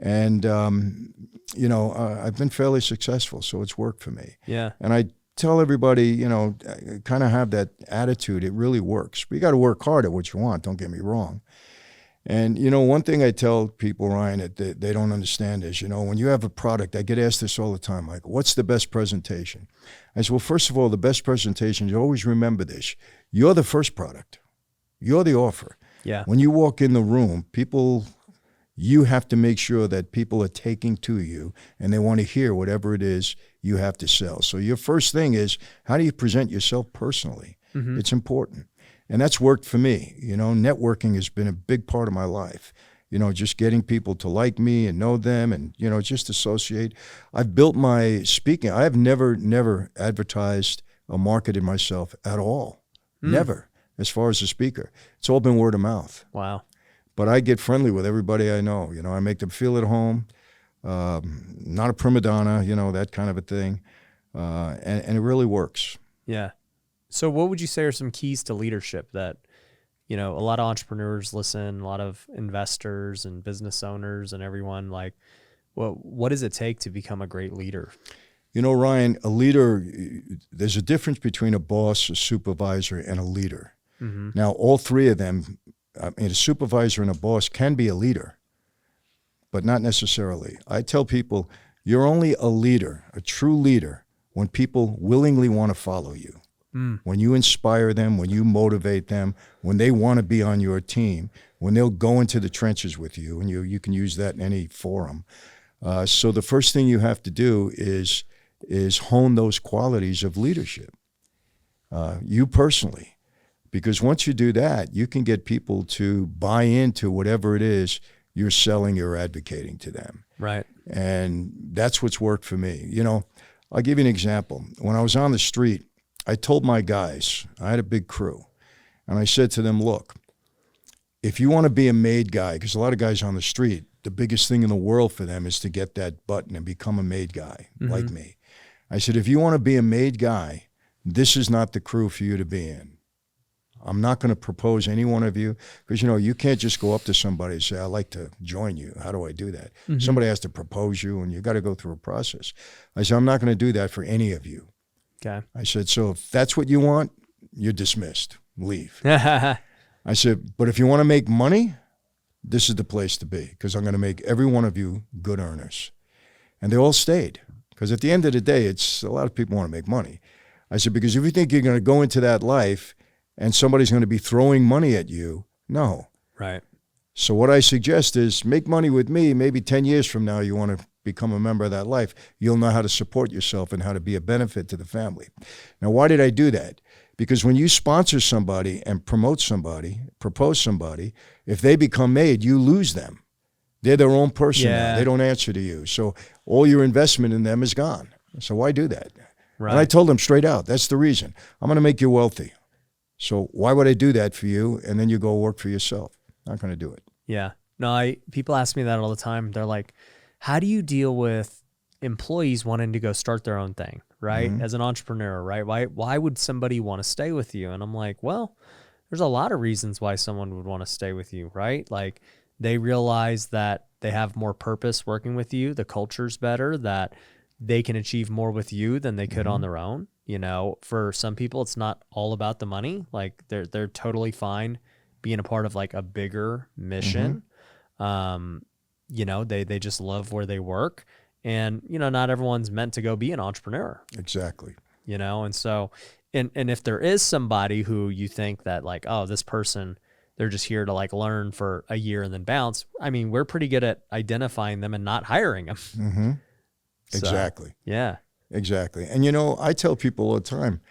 And, I've been fairly successful, so it's worked for me. Yeah. And I tell everybody, kind of have that attitude. It really works. But you got to work hard at what you want, don't get me wrong. And, one thing I tell people, Ryan, that they don't understand is, when you have a product, I get asked this all the time, like, what's the best presentation? I said, well, first of all, the best presentation, you always remember this. You're the first product. You're the offer. Yeah. When you walk in the room, you have to make sure that people are taking to you and they want to hear whatever it is you have to sell. So your first thing is, how do you present yourself personally? Mm-hmm. It's important. And that's worked for me. Networking has been a big part of my life. Just getting people to like me and know them and, just associate. I've built my speaking. I have never advertised or marketed myself at all. Never, as far as a speaker. It's all been word of mouth. Wow. But I get friendly with everybody I know. I make them feel at home. Not a prima donna, that kind of a thing. And it really works. Yeah. So what would you say are some keys to leadership that, a lot of entrepreneurs listen, a lot of investors and business owners and everyone, like, what does it take to become a great leader? Ryan, a leader, there's a difference between a boss, a supervisor, and a leader. Mm-hmm. Now, all three of them, a supervisor and a boss can be a leader, but not necessarily. I tell people, you're only a leader, a true leader, when people willingly want to follow you. When you inspire them, when you motivate them, when they want to be on your team, when they'll go into the trenches with you, and you can use that in any forum. So the first thing you have to do is hone those qualities of leadership, you personally. Because once you do that, you can get people to buy into whatever it is you're selling, you're advocating to them. Right. And that's what's worked for me. I'll give you an example. When I was on the street, I told my guys, I had a big crew, and I said to them, look, if you want to be a made guy, because a lot of guys on the street, the biggest thing in the world for them is to get that button and become a made guy, like me. I said, if you want to be a made guy, this is not the crew for you to be in. I'm not going to propose any one of you, because, you can't just go up to somebody and say, I'd like to join you. How do I do that? Mm-hmm. Somebody has to propose you, and you got to go through a process. I said, I'm not going to do that for any of you. Okay. I said, so if that's what you want, you're dismissed. Leave. I said, but if you want to make money, this is the place to be, because I'm going to make every one of you good earners. And they all stayed, because at the end of the day, it's a lot of people want to make money. I said, because if you think you're going to go into that life and somebody's going to be throwing money at you, no. Right. So what I suggest is make money with me. Maybe 10 years from now, you want to become a member of that life. You'll know how to support yourself and how to be a benefit to the family. Now, why did I do that? Because when you sponsor somebody and promote somebody, propose somebody, if they become made, you lose them. They're their own person now. They don't answer to you. So all your investment in them is gone. So why do that? Right. And I told them straight out, that's the reason. I'm going to make you wealthy. So why would I do that for you? And then you go work for yourself. Not going to do it. Yeah. No, people ask me that all the time. They're like, how do you deal with employees wanting to go start their own thing, right? Mm-hmm. As an entrepreneur, right? Why would somebody want to stay with you? And I'm like, well, there's a lot of reasons why someone would want to stay with you, right? Like they realize that they have more purpose working with you. The culture's better, that they can achieve more with you than they could on their own. You know, for some people, it's not all about the money. Like they're totally fine being a part of like a bigger mission. You know, they just love where they work, and, you know, not everyone's meant to go be an entrepreneur. Exactly. You know, and so, and if there is somebody who you think that like, oh, this person, they're just here to like learn for a year and then bounce. I mean, we're pretty good at identifying them and not hiring them. Mm-hmm. So, Exactly. Yeah. Exactly. And, you know, I tell people all the time,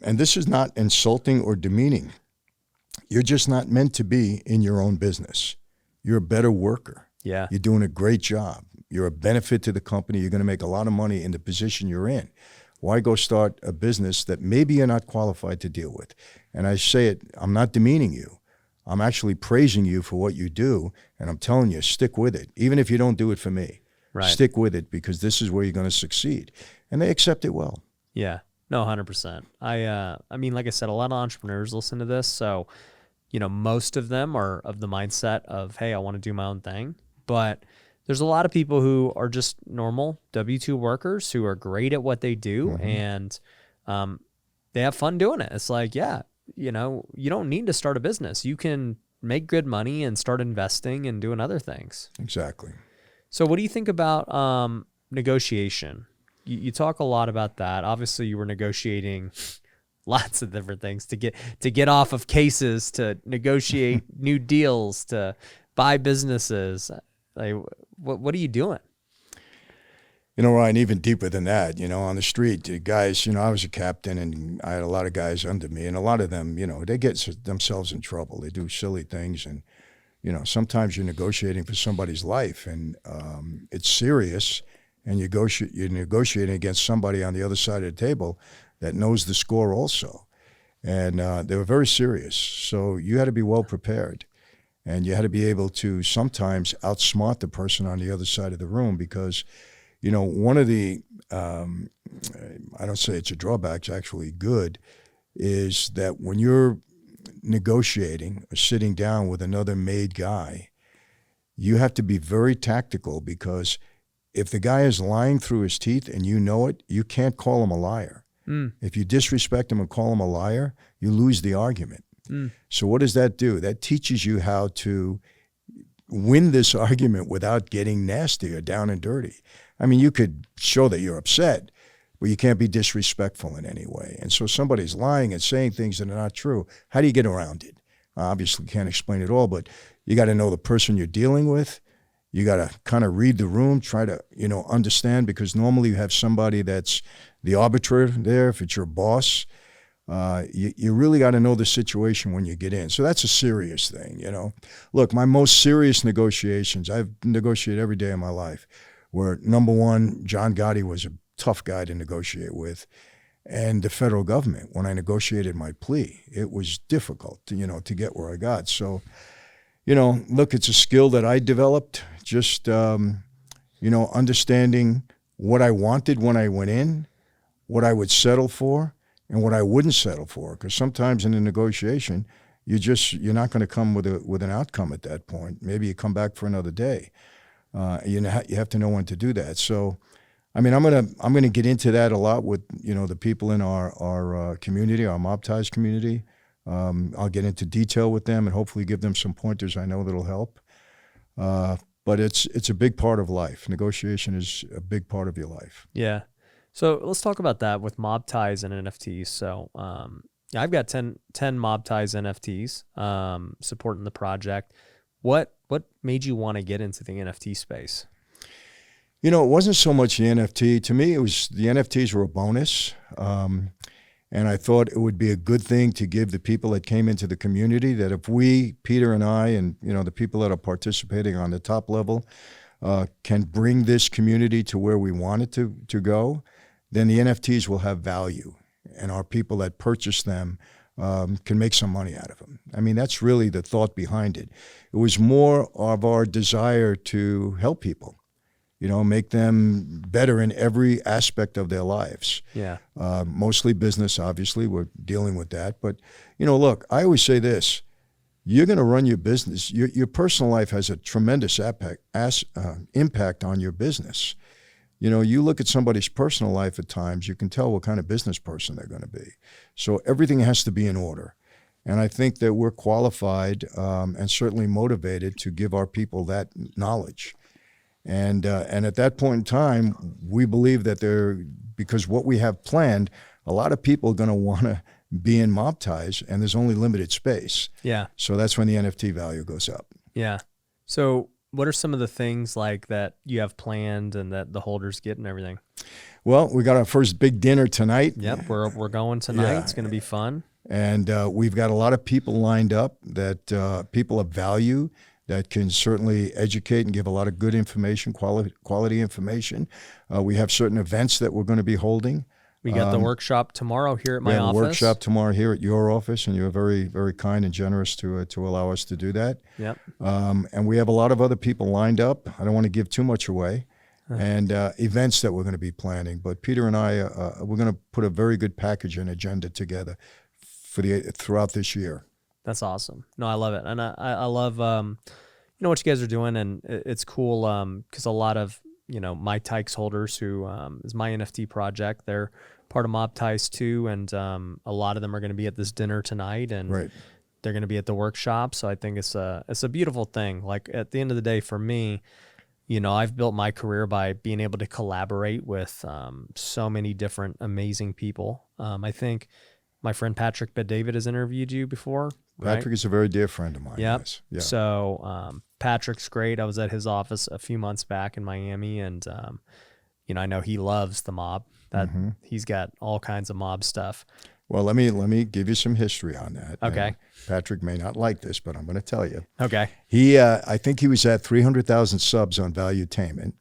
and this is not insulting or demeaning, you're just not meant to be in your own business. You're a better worker. Yeah. You're doing a great job. You're a benefit to the company. You're going to make a lot of money in the position you're in. Why go start a business that maybe you're not qualified to deal with? And I say it, I'm not demeaning you. I'm actually praising you for what you do. And I'm telling you, stick with it. Even if you don't do it for me, Right. Stick with it, because this is where you're going to succeed. And they accept it well. Yeah. No, 100%. I mean, like I said, a lot of entrepreneurs listen to this. So, you know, most of them are of the mindset of, hey, I want to do my own thing. But there's a lot of people who are just normal W-2 workers who are great at what they do, and they have fun doing it. It's like, yeah, you know, you don't need to start a business. You can make good money and start investing and doing other things. Exactly. So what do you think about negotiation? You talk a lot about that. Obviously, you were negotiating lots of different things to get off of cases, to negotiate new deals, to buy businesses. Like, what are you doing? You know, Ryan, even deeper than that, you know, on the street, the guys, you know, I was a captain and I had a lot of guys under me, and a lot of them, you know, they get themselves in trouble. They do silly things, and, you know, sometimes you're negotiating for somebody's life, and it's serious, and you're negotiating against somebody on the other side of the table that knows the score also. And they were very serious. So you had to be well prepared. And you had to be able to sometimes outsmart the person on the other side of the room, because, you know, one of the, I don't say it's a drawback, it's actually good, is that when you're negotiating or sitting down with another made guy, you have to be very tactical, because if the guy is lying through his teeth and you know it, you can't call him a liar. If you disrespect him and call him a liar, you lose the argument. So what does that do? That teaches you how to win this argument without getting nasty or down and dirty. I mean, you could show that you're upset, but you can't be disrespectful in any way. And so somebody's lying and saying things that are not true. How do you get around it? Obviously, can't explain it all, but you got to know the person you're dealing with. You got to kind of read the room, try to, you know, understand, because normally you have somebody that's the arbiter there. If it's your boss, you really got to know the situation when you get in. So that's a serious thing, you know. Look, my most serious negotiations, I've negotiated every day of my life, where number one, John Gotti was a tough guy to negotiate with. And the federal government, when I negotiated my plea, it was difficult, to get where I got. So, look, it's a skill that I developed, just, understanding what I wanted when I went in, what I would settle for, and what I wouldn't settle for. Because sometimes in a negotiation, you're not going to come with an outcome at that point. Maybe you come back for another day. You have to know when to do that. So, I mean, I'm gonna get into that a lot with the people in our community, our mob ties community. I'll get into detail with them and hopefully give them some pointers I know that'll help. But it's a big part of life. Negotiation is a big part of your life. Yeah. So let's talk about that with mob ties and NFTs. So I've got 10 mob ties NFTs supporting the project. What made you want to get into the NFT space? It wasn't so much the NFT. To me, it was the NFTs were a bonus. And And I thought it would be a good thing to give the people that came into the community that if we, Peter and I, and the people that are participating on the top level, can bring this community to where we want it to go, then the NFTs will have value, and our people that purchase them can make some money out of them. I mean, that's really the thought behind it. It was more of our desire to help people, make them better in every aspect of their lives. Yeah. Mostly business, obviously. We're dealing with that. But, look, I always say this. You're going to run your business. Your personal life has a tremendous impact on your business. You look at somebody's personal life at times, you can tell what kind of business person they're going to be. So everything has to be in order. And I think that we're qualified and certainly motivated to give our people that knowledge. And at that point in time, we believe that because what we have planned, a lot of people are going to want to be in mob ties, and there's only limited space. Yeah. So that's when the NFT value goes up. Yeah. So what are some of the things like that you have planned and that the holders get and everything? Well, we got our first big dinner tonight. Yep, we're going tonight. Yeah. It's going to be fun. And we've got a lot of people lined up that people of value that can certainly educate and give a lot of good information, quality information. We have certain events that we're going to be holding. We got the workshop tomorrow here at my office. We have a workshop tomorrow here at your office, and you're very, very kind and generous to allow us to do that. Yep. And we have a lot of other people lined up. I don't want to give too much away. And events that we're going to be planning. But Peter and I, we're going to put a very good package and agenda together throughout this year. That's awesome. No, I love it. And I love, what you guys are doing. And it's cool because a lot of, my Tykes holders who is my NFT project, they're part of Mob Ties too. And a lot of them are going to be at this dinner tonight. And right. They're going to be at the workshop. So I think it's a beautiful thing. Like at the end of the day, for me, I've built my career by being able to collaborate with so many different amazing people. I think my friend Patrick Bet-David has interviewed you before. Patrick is a very dear friend of mine. Yep. Yes. Yeah. So Patrick's great. I was at his office a few months back in Miami, and I know he loves the mob. That he's got all kinds of mob stuff. Well, let me give you some history on that. Okay. Patrick may not like this, but I'm going to tell you. Okay. I think he was at 300,000 subs on Valuetainment.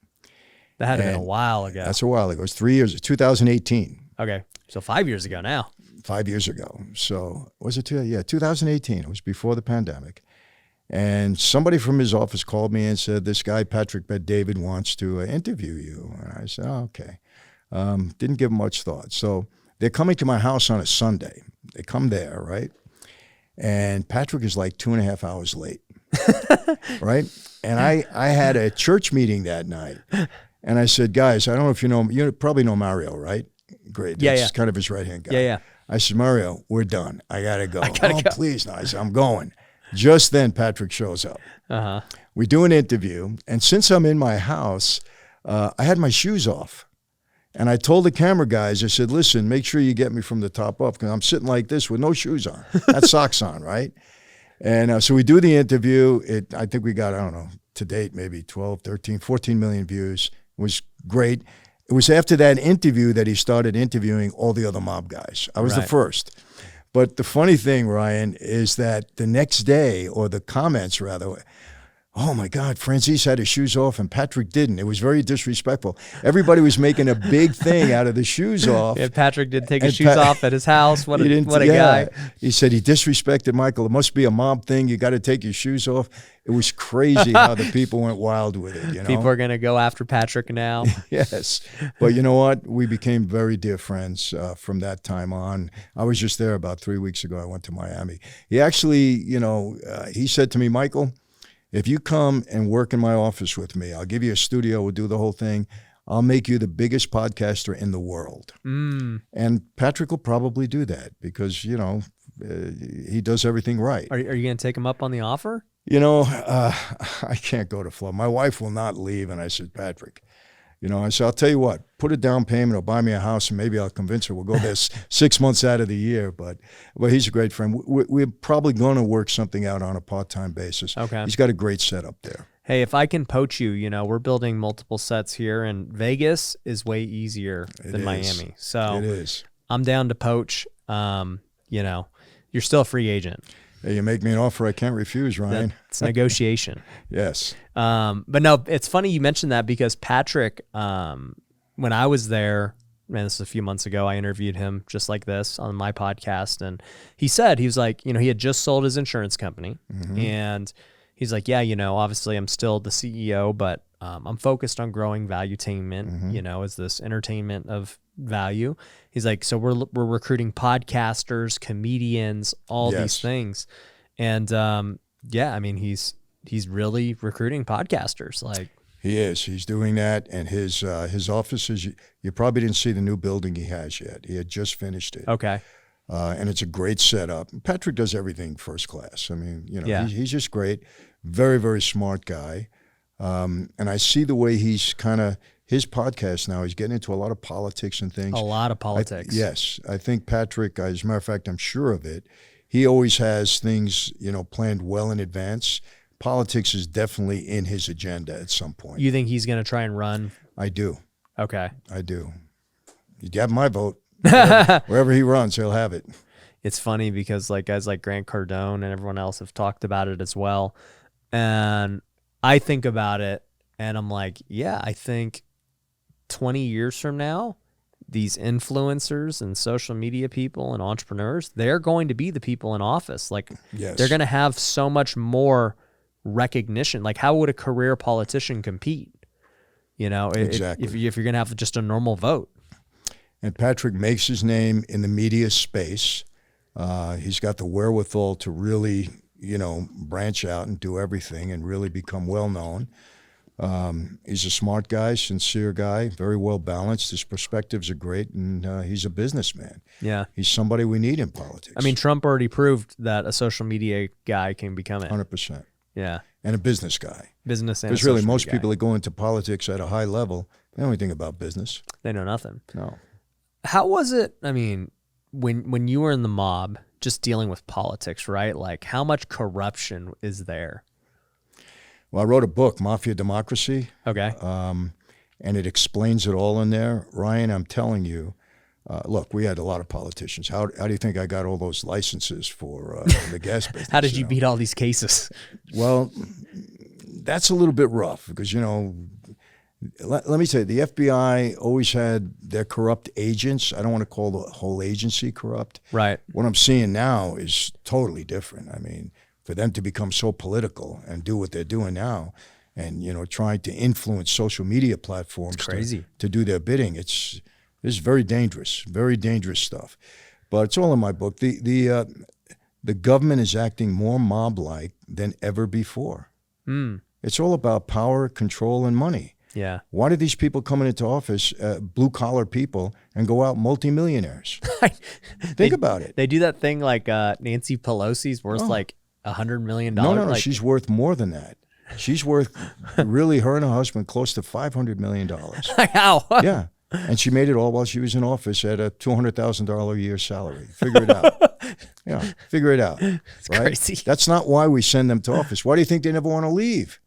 That had been a while ago. That's a while ago. It was 3 years, 2018. Okay. So 5 years ago now. 5 years ago. So was it 2018. It was before the pandemic. And somebody from his office called me and said, this guy, Patrick Bet-David, wants to interview you. And I said, okay. Didn't give much thought. So they're coming to my house on a Sunday. They come there, right? And Patrick is like 2.5 hours late, right? And I had a church meeting that night. And I said, guys, I don't know if you probably know Mario, right? Great. That's kind of his right-hand guy. Yeah. I said, Mario, we're done. I got to go. Go. Please. No. I said, I'm going. Just then, Patrick shows up. Uh-huh. We do an interview. And since I'm in my house, I had my shoes off. And I told the camera guys, I said, listen, make sure you get me from the top up because I'm sitting like this with no shoes on. That's socks on, right? And so we do the interview. I think we got, I don't know, to date, maybe 12, 13, 14 million views. It was great. It was after that interview that he started interviewing all the other mob guys. I was the first. But the funny thing, Ryan, is that the next day, or the comments rather, oh my God, Franzese had his shoes off and Patrick didn't. It was very disrespectful. Everybody was making a big thing out of the shoes off. Yeah, Patrick did take his shoes off at his house. What a guy. He said he disrespected Michael. It must be a mob thing. You got to take your shoes off. It was crazy how the people went wild with it. People are going to go after Patrick now. Yes. But you know what? We became very dear friends from that time on. I was just there about 3 weeks ago. I went to Miami. He actually, he said to me, Michael, if you come and work in my office with me, I'll give you a studio, we'll do the whole thing. I'll make you the biggest podcaster in the world. And Patrick will probably do that because, he does everything right. Are you going to take him up on the offer? I can't go to Florida. My wife will not leave. And I said, Patrick, I said, I'll tell you what, put a down payment or buy me a house and maybe I'll convince her. We'll go there 6 months out of the year. But he's a great friend. We're probably going to work something out on a part-time basis. Okay. He's got a great setup there. Hey, if I can poach you, we're building multiple sets here, and Vegas is way easier than Miami. So it is. I'm down to poach. you know, you're still a free agent. Hey, you make me an offer I can't refuse, Ryan. It's negotiation. Yes. But no, it's funny you mentioned that because Patrick, when I was there, man, this was a few months ago, I interviewed him just like this on my podcast. And he was like, you know, he had just sold his insurance company. And he's like, yeah, you know, obviously I'm still the CEO, but I'm focused on growing valuetainment, you know, as this entertainment of value. He's like, so we're recruiting podcasters, comedians, all these things. And yeah, I mean, he's really recruiting podcasters. Like, he is. He's doing that, and his offices. You probably didn't see the new building he has yet. He had just finished it. Okay. And it's a great setup. Patrick does everything first class. I mean, you know, he's just great. Very, very smart guy. And I see the way he's kind of, his podcast now, he's getting into a lot of politics and things. A lot of politics. Yes. I think Patrick, as a matter of fact, I'm sure of it, he always has things, you know, planned well in advance. Politics is definitely in his agenda at some point. You think he's going to try and run? I do. Okay. I do. You have my vote. Wherever he runs, he'll have it. It's funny because like guys like Grant Cardone and everyone else have talked about it as well. And I think about it and I'm like, yeah, I think 20 years from now, these influencers and social media people and entrepreneurs, they're going to be the people in office. Like they're going to have so much more recognition. Like how would a career politician compete? You know, exactly. if you're going to have just a normal vote. And Patrick makes his name in the media space. He's got the wherewithal to really, you know, branch out and do everything and really become well known. He's a smart guy, sincere guy, very well balanced. His perspectives are great, and he's a businessman. Yeah. He's somebody we need in politics. I mean, Trump already proved that a social media guy can become it. 100%. Yeah. And a business guy. Business and because really most people that go into politics at a high level, they don't know anything about business. They know nothing. No. How was it, I mean, when you were in the mob, just dealing with politics, right? Like, how much corruption is there? Well, I wrote a book, Mafia Democracy. Okay. And it explains it all in there. Ryan, I'm telling you, look, we had a lot of politicians. How do you think I got all those licenses for the gas business? How did you beat all these cases? Well, that's a little bit rough because, you know, let me say, the FBI always had their corrupt agents. I don't want to call the whole agency corrupt. Right. What I'm seeing now is totally different. I mean, for them to become so political and do what they're doing now and, you know, trying to influence social media platforms to do their bidding, it's very dangerous stuff. But it's all in my book. The government is acting more mob-like than ever before. It's all about power, control, and money. Yeah. Why do these people come into office, blue-collar people, and go out multimillionaires? Think about it. They do that thing like Nancy Pelosi's worth like $100 million. No, like, she's worth more than that. She's worth, really, her and her husband, close to $500 million. How? Yeah. And she made it all while she was in office at a $200,000 a year salary. Figure it out. Yeah, figure it out. It's right? crazy. That's not why we send them to office. Why do you think they never want to leave?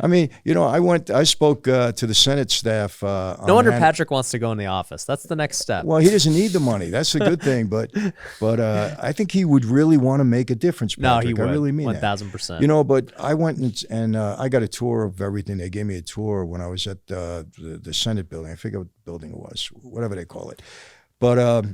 I mean, you know, I spoke to the Senate staff. No wonder Patrick wants to go in the office. That's the next step. Well, he doesn't need the money. That's a good thing. But I think he would really want to make a difference, Patrick. No, he would. I really mean 1,000%. You know, but I went and I got a tour of everything. They gave me a tour when I was at the Senate building. I forget what building it was, whatever they call it. But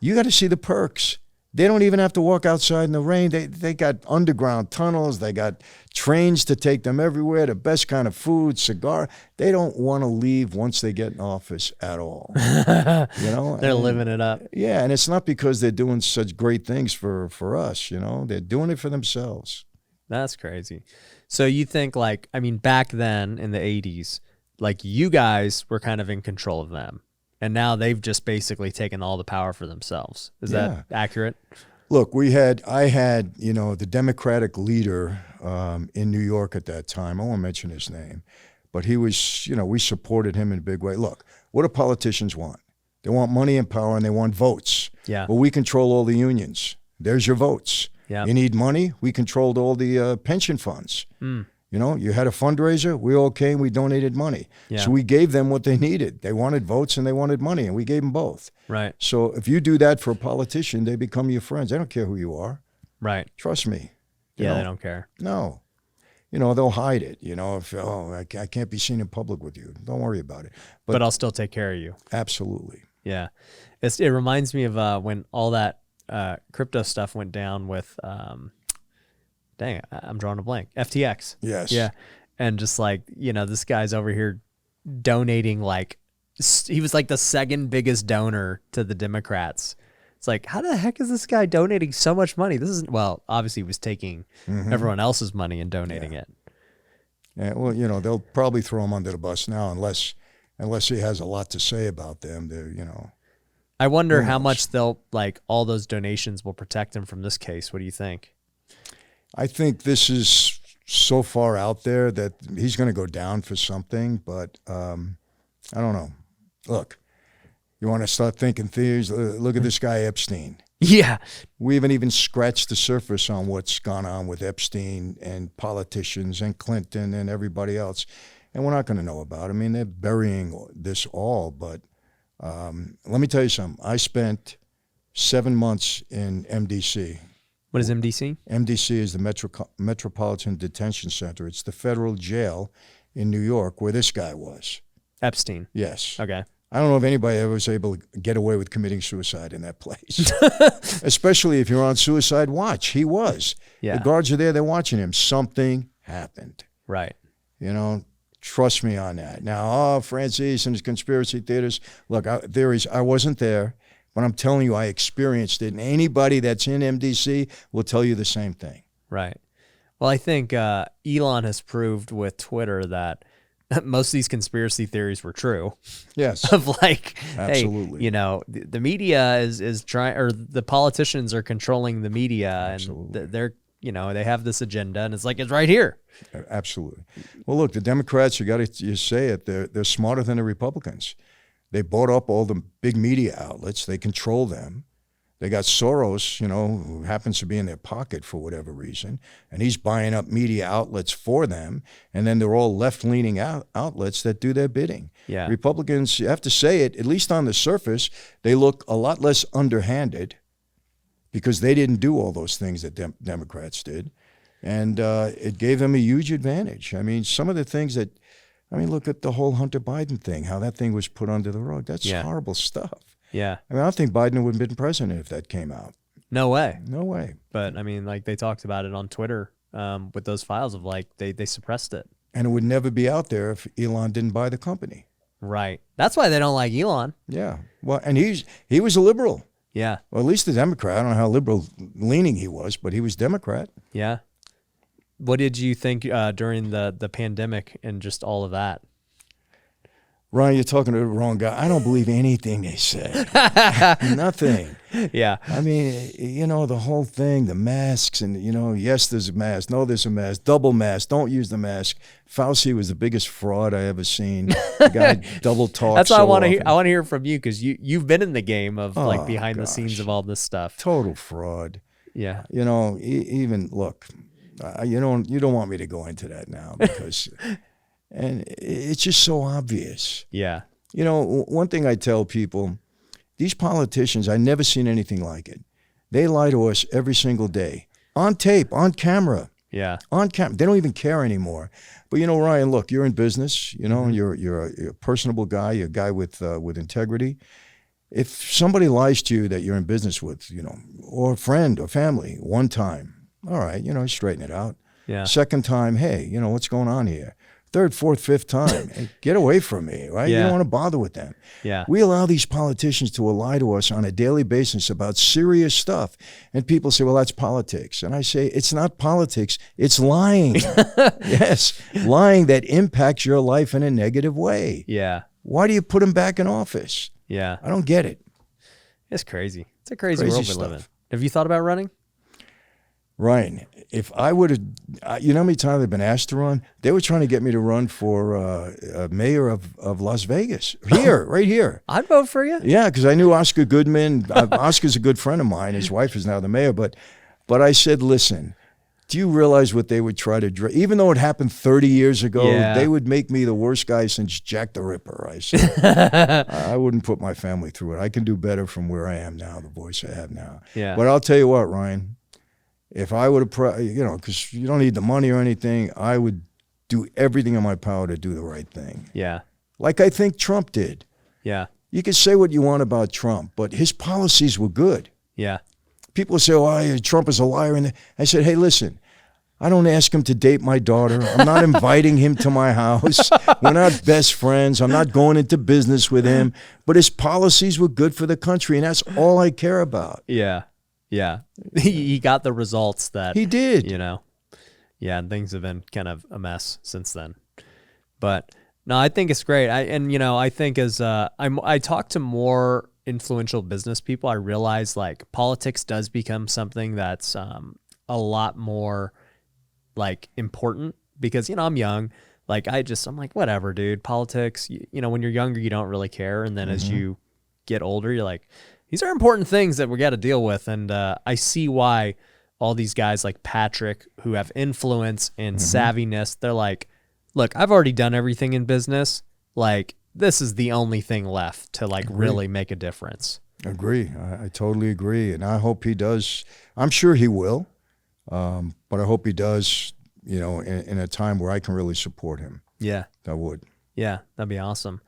you got to see the perks. They don't even have to walk outside in the rain. They got underground tunnels. They got trains to take them everywhere, the best kind of food, cigar. They don't want to leave once they get in office at all. You know? They're living it up. Yeah, and it's not because they're doing such great things for us, you know? They're doing it for themselves. That's crazy. So you think like, I mean, back then in the 80s, like you guys were kind of in control of them. And now they've just basically taken all the power for themselves. Is that accurate? Look, I had, you know, the Democratic leader in New York at that time. I won't mention his name, but he was, you know, we supported him in a big way. Look, what do politicians want? They want money and power, and they want votes. Yeah. Well, we control all the unions. There's your votes. Yeah. You need money? We controlled all the pension funds. You You know, you had a fundraiser, we all came, we donated money. Yeah. So we gave them what they needed. They wanted votes and they wanted money, and we gave them both. Right. So if you do that for a politician, they become your friends. They don't care who you are. Right. Trust me. You Yeah, know? they don't care. No. You know, they'll hide it. You know, if, I can't be seen in public with you. Don't worry about it. But I'll still take care of you. Absolutely. Yeah. It reminds me of when all that crypto stuff went down with, dang, I'm drawing a blank, FTX. Yes. Yeah. And just like, you know, this guy's over here donating, like, he was like the second biggest donor to the Democrats. It's like, how the heck is this guy donating so much money? This isn't, well, obviously he was taking everyone else's money and donating it. Yeah, well, you know, they'll probably throw him under the bus now unless he has a lot to say about them. They're, you know. I wonder how much they'll, like, all those donations will protect him from this case. What do you think? I think this is so far out there that he's going to go down for something, but I don't know. Look, you want to start thinking theories? Look at this guy Epstein. Yeah. We haven't even scratched the surface on what's gone on with Epstein and politicians and Clinton and everybody else. And we're not going to know about it. I mean, they're burying this all. But let me tell you something. I spent 7 months in MDC. What is MDC? MDC is the Metropolitan Detention Center. It's the federal jail in New York where this guy was. Epstein. Yes. Okay. I don't know if anybody ever was able to get away with committing suicide in that place, especially if you're on suicide watch. He was. Yeah. The guards are there. They're watching him. Something happened. Right. You know, trust me on that. Now, Franzese and his conspiracy theories. Look, theories, I wasn't there, but I'm telling you, I experienced it. And anybody that's in MDC will tell you the same thing. Right. Well, I think Elon has proved with Twitter that most of these conspiracy theories were true. Yes. Of like, absolutely. Hey, you know, the media is trying, or the politicians are controlling the media, Absolutely. and they're, you know, they have this agenda, and it's like, it's right here. Absolutely. Well, look, the Democrats, you say it, they're smarter than the Republicans. They bought up all the big media outlets. They control them. They got Soros, you know, who happens to be in their pocket for whatever reason, and he's buying up media outlets for them, and then they're all left-leaning outlets that do their bidding. Yeah. Republicans, you have to say it, at least on the surface, they look a lot less underhanded because they didn't do all those things that Democrats did, and it gave them a huge advantage. I mean, some of the things that, I mean, look at the whole Hunter Biden thing, how that thing was put under the rug. That's horrible stuff. Yeah. I mean, I don't think Biden would have been president if that came out. No way. No way. But I mean, like, they talked about it on Twitter with those files of like, they suppressed it. And it would never be out there if Elon didn't buy the company. Right. That's why they don't like Elon. Yeah. Well, and he was a liberal. Yeah. Well, at least a Democrat. I don't know how liberal leaning he was, but he was Democrat. Yeah. What did you think during the pandemic and just all of that? Ryan, you're talking to the wrong guy. I don't believe anything they say. Nothing. Yeah. I mean, you know, the whole thing, the masks and, you know, yes, there's a mask. No, there's a mask. Double mask. Don't use the mask. Fauci was the biggest fraud I ever seen. The guy double talks. That's why so I want to hear. often. I want to hear from you because you've been in the game of like behind the gosh. scenes of all this stuff. Total fraud. Yeah. You know, even look, you don't want me to go into that now because, and it's just so obvious. Yeah. You know, one thing I tell people, these politicians, I never seen anything like it. They lie to us every single day, on tape, on camera. Yeah. On camera. They don't even care anymore. But you know, Ryan, look, you're in business. You know, you're a personable guy. You're a guy with integrity. If somebody lies to you that you're in business with, you know, or a friend or family, one time, all right, you know, straighten it out. Yeah. Second time, hey, you know, what's going on here? Third, fourth, fifth time, hey, get away from me, right? Yeah. You don't want to bother with them. Yeah. We allow these politicians to lie to us on a daily basis about serious stuff. And people say, well, that's politics. And I say, it's not politics, it's lying. Yes, lying that impacts your life in a negative way. Yeah. Why do you put them back in office? Yeah. I don't get it. It's crazy. It's a crazy Crazy world we stuff. live in. Have you thought about running? Ryan, if I would have, you know how many times I've been asked to run? They were trying to get me to run for mayor of Las Vegas. Here, right here. I'd vote for you. Yeah, because I knew Oscar Goodman. Oscar's a good friend of mine. His wife is now the mayor. But I said, listen, Do you realize what they would try to even though it happened 30 years ago, they would make me the worst guy since Jack the Ripper. I said, I wouldn't put my family through it. I can do better from where I am now, the voice I have now. Yeah. But I'll tell you what, Ryan, if I would have, because you don't need the money or anything, I would do everything in my power to do the right thing. Yeah. Like I think Trump did. Yeah. You can say what you want about Trump, but his policies were good. Yeah. People say, oh, Trump is a liar. And I said, hey, listen, I don't ask him to date my daughter. I'm not inviting him to my house. We're not best friends. I'm not going into business with him. But his policies were good for the country, and that's all I care about. Yeah. Yeah. He got the results that he did. Yeah, and things have been kind of a mess since then. But no, I think it's great. I think as I talk to more influential business people, I realize like politics does become something that's a lot more like important because I'm young. Like I'm like, whatever, dude. Politics, when you're younger, you don't really care, and then as you get older, you're like, these are important things that we got to deal with. And I see why all these guys like Patrick, who have influence and savviness, they're like, look, I've already done everything in business. Like, this is the only thing left to like really make a difference. Agree. I totally agree. And I hope he does. I'm sure he will. But I hope he does, in a time where I can really support him. Yeah. I would. Yeah, that'd be awesome.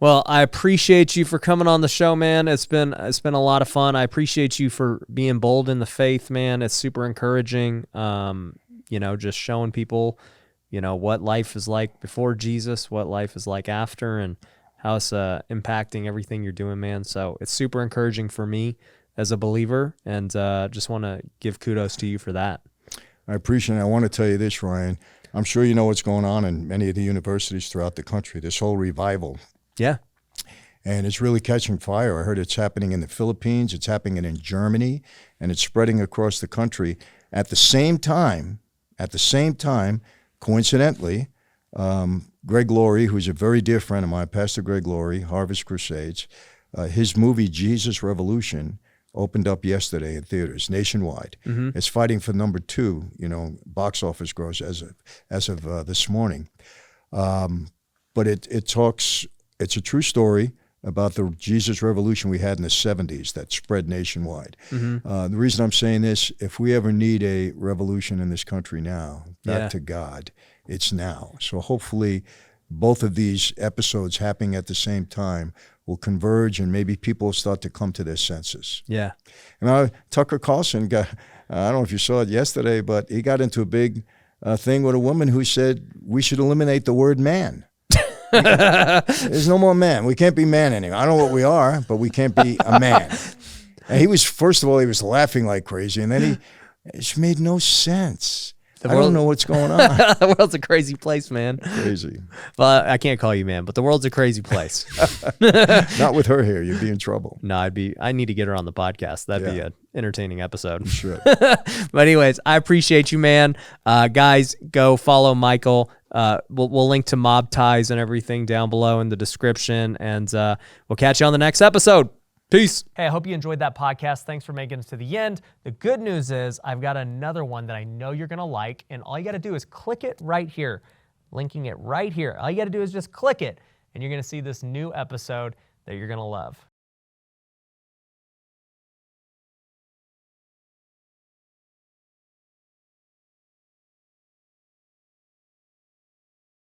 Well, I appreciate you for coming on the show, man. It's been a lot of fun. I appreciate you for being bold in the faith, man. It's super encouraging. Just showing people, what life is like before Jesus, what life is like after, and how it's impacting everything you're doing, man. So it's super encouraging for me as a believer, and just want to give kudos to you for that. I appreciate it. I want to tell you this, Ryan. I'm sure you know what's going on in many of the universities throughout the country, this whole revival. Yeah. And it's really catching fire. I heard it's happening in the Philippines, it's happening in Germany, and it's spreading across the country. At the same time, coincidentally, Greg Laurie, who's a very dear friend of mine, Pastor Greg Laurie, Harvest Crusades, his movie Jesus Revolution opened up yesterday in theaters nationwide. It's fighting for number 2, box office gross as of this morning. But it talks. It's a true story about the Jesus Revolution we had in the 70s that spread nationwide. The reason I'm saying this, if we ever need a revolution in this country now, back to God, it's now. So hopefully both of these episodes happening at the same time will converge, and maybe people will start to come to their senses. Yeah. And Tucker Carlson got, I don't know if you saw it yesterday, but he got into a big thing with a woman who said we should eliminate the word man. There's no more man. We can't be man anymore. I don't know what we are, but we can't be a man. And he was, first of all, he was laughing like crazy, and then it just made no sense. I don't know what's going on. The world's a crazy place, man. Crazy. Well, I can't call you man, but the world's a crazy place. Not with her here. You'd be in trouble. No, I need to get her on the podcast. That'd be an entertaining episode. You should. But anyways, I appreciate you, man. Guys, go follow Michael. We'll link to Mob Ties and everything down below in the description, and we'll catch you on the next episode. Peace. Hey, I hope you enjoyed that podcast. Thanks for making it to the end. The good news is I've got another one that I know you're going to like, and all you got to do is click it right here. Linking it right here. All you got to do is just click it, and you're going to see this new episode that you're going to love.